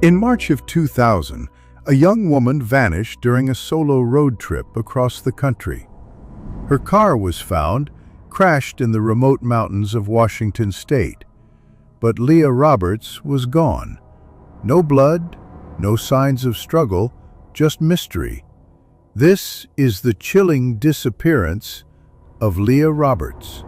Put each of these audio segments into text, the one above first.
In March of 2000, a young woman vanished during a solo road trip across the country. Her car was found, crashed in the remote mountains of Washington state. But Leah Roberts was gone. No blood, no signs of struggle, just mystery. This is the chilling disappearance of Leah Roberts.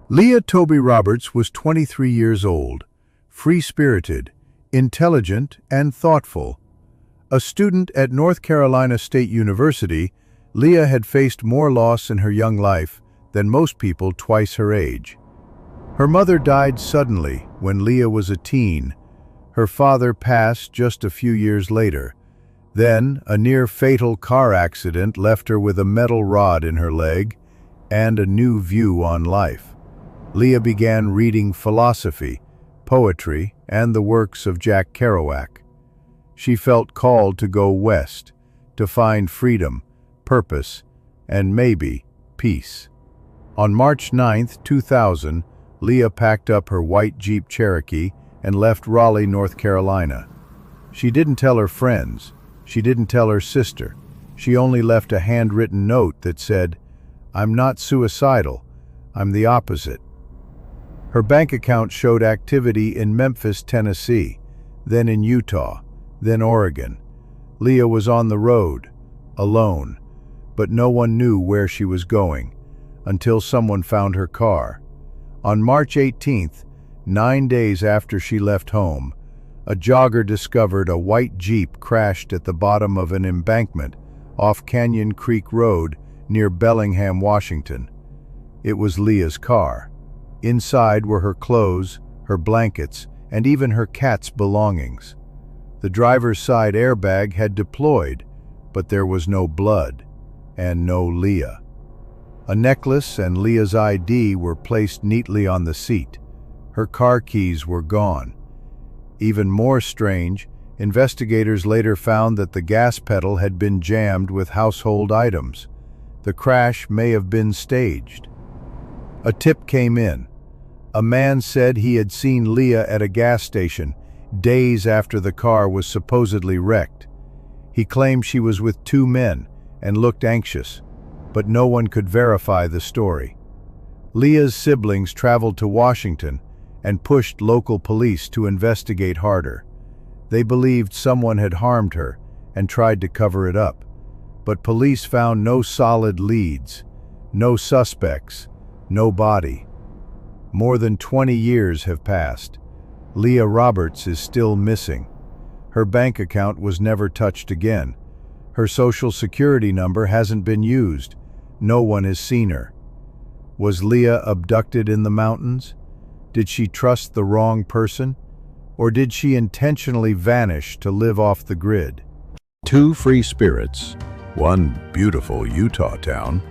Leah Toby Roberts was 23 years old, free-spirited, intelligent, and thoughtful. A student at North Carolina State University, Leah had faced more loss in her young life than most people twice her age. Her mother died suddenly when Leah was a teen. Her father passed just a few years later. Then, a near-fatal car accident left her with a metal rod in her leg and a new view on life. Leah began reading philosophy, poetry, and the works of Jack Kerouac. She felt called to go west, to find freedom, purpose, and maybe peace. On March 9, 2000, Leah packed up her white Jeep Cherokee and left Raleigh, North Carolina. She didn't tell her friends. She didn't tell her sister. She only left a handwritten note that said, "I'm not suicidal. I'm the opposite." Her bank account showed activity in Memphis, Tennessee, then in Utah, then Oregon. Leah was on the road, alone, but no one knew where she was going until someone found her car. On March 18th, 9 days after she left home, a jogger discovered a white Jeep crashed at the bottom of an embankment off Canyon Creek Road near Bellingham, Washington. It was Leah's car. Inside were her clothes, her blankets, and even her cat's belongings. The driver's side airbag had deployed, but there was no blood and no Leah. A necklace and Leah's ID were placed neatly on the seat. Her car keys were gone. Even more strange, investigators later found that the gas pedal had been jammed with household items. The crash may have been staged. A tip came in. A man said he had seen Leah at a gas station days after the car was supposedly wrecked. He claimed she was with two men and looked anxious, but no one could verify the story. Leah's siblings traveled to Washington and pushed local police to investigate harder. They believed someone had harmed her and tried to cover it up, but police found no solid leads, no suspects, no body. More than 20 years have passed. Leah Roberts is still missing. Her bank account was never touched again. Her social security number hasn't been used. No one has seen her. Was Leah abducted in the mountains? Did she trust the wrong person? Or did she intentionally vanish to live off the grid? Two free spirits, one beautiful Utah town,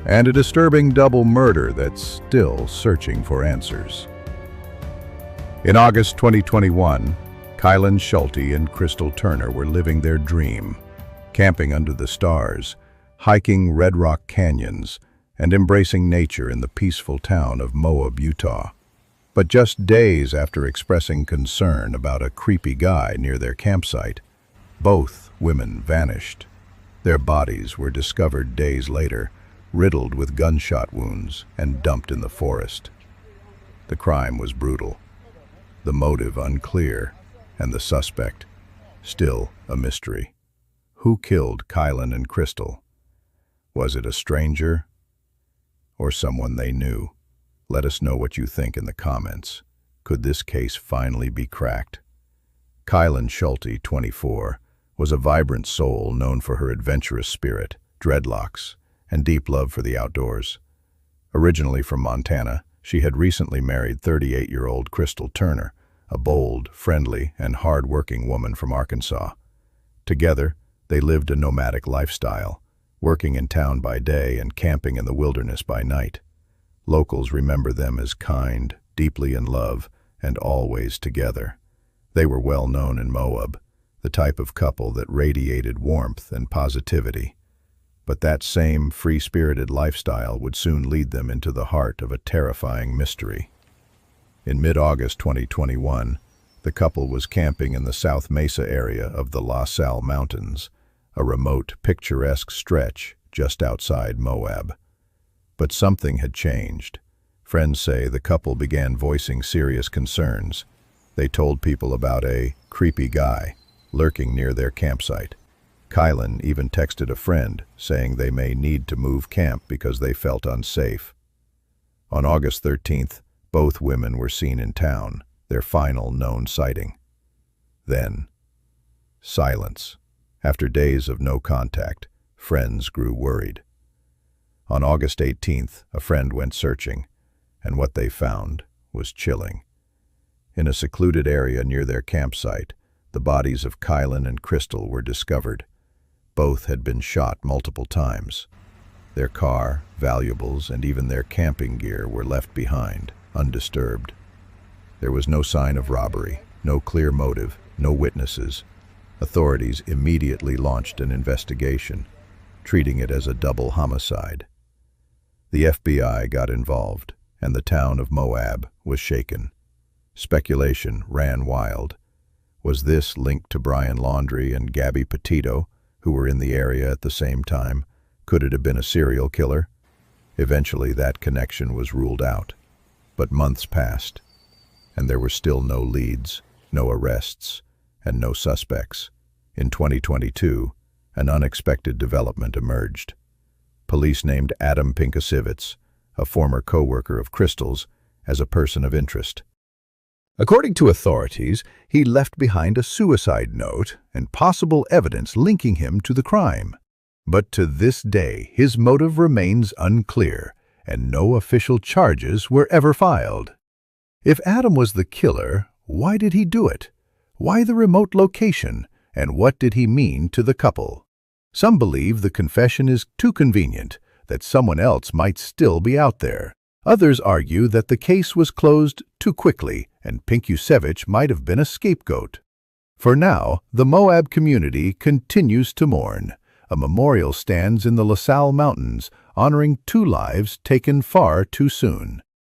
and a disturbing double murder that's still searching for answers. In August 2021, Kylen, Schulte, and Crystal Turner were living their dream, camping under the stars, hiking red rock canyons, and embracing nature in the peaceful town of Moab, Utah. But just days after expressing concern about a creepy guy near their campsite, both women vanished. Their bodies were discovered days later, riddled with gunshot wounds and dumped in the forest. The crime was brutal, the motive unclear, and the suspect still a mystery. Who killed Kylen and Crystal? Was it a stranger or someone they knew? Let us know what you think in the comments. Could this case finally be cracked? Kylen Schulte, 24, was a vibrant soul known for her adventurous spirit, dreadlocks, and deep love for the outdoors. Originally from Montana, she had recently married 38-year-old Crystal Turner, a bold, friendly, and hard-working woman from Arkansas. Together, they lived a nomadic lifestyle, working in town by day and camping in the wilderness by night. Locals remember them as kind, deeply in love, and always together. They were well known in Moab, the type of couple that radiated warmth and positivity. But that same free-spirited lifestyle would soon lead them into the heart of a terrifying mystery. In mid-August 2021, The couple was camping in the South Mesa area of the La Salle Mountains, a remote, picturesque stretch just outside Moab. But something had changed. Friends say the couple began voicing serious concerns. They told people about a creepy guy lurking near their campsite. Kylen even texted a friend saying they may need to move camp because they felt unsafe. On August 13th, both women were seen in town, their final known sighting. Then, silence. After days of no contact, friends grew worried. On August 18th, a friend went searching, and what they found was chilling. In a secluded area near their campsite, the bodies of Kylen and Crystal were discovered. Both had been shot multiple times. Their car, valuables, and even their camping gear were left behind, undisturbed. There was no sign of robbery, no clear motive, no witnesses. Authorities immediately launched an investigation, treating it as a double homicide. The FBI got involved, and the town of Moab was shaken. Speculation ran wild. Was this linked to Brian Laundrie and Gabby Petito, who were in the area at the same time? Could it have been a serial killer? Eventually, that connection was ruled out. But months passed, and there were still no leads, no arrests, and no suspects. In 2022, an unexpected development emerged. Police named Adam Pinkasivitz, a former co-worker of Crystal's, as a person of interest. According to authorities, he left behind a suicide note and possible evidence linking him to the crime. But to this day, his motive remains unclear, and no official charges were ever filed. If Adam was the killer, why did he do it? Why the remote location, and what did he mean to the couple? Some believe the confession is too convenient, that someone else might still be out there. Others argue that the case was closed too quickly and Pinkasivitz might have been a scapegoat. For now, the Moab community continues to mourn. A memorial stands in the La Salle Mountains, honoring two lives taken far too soon.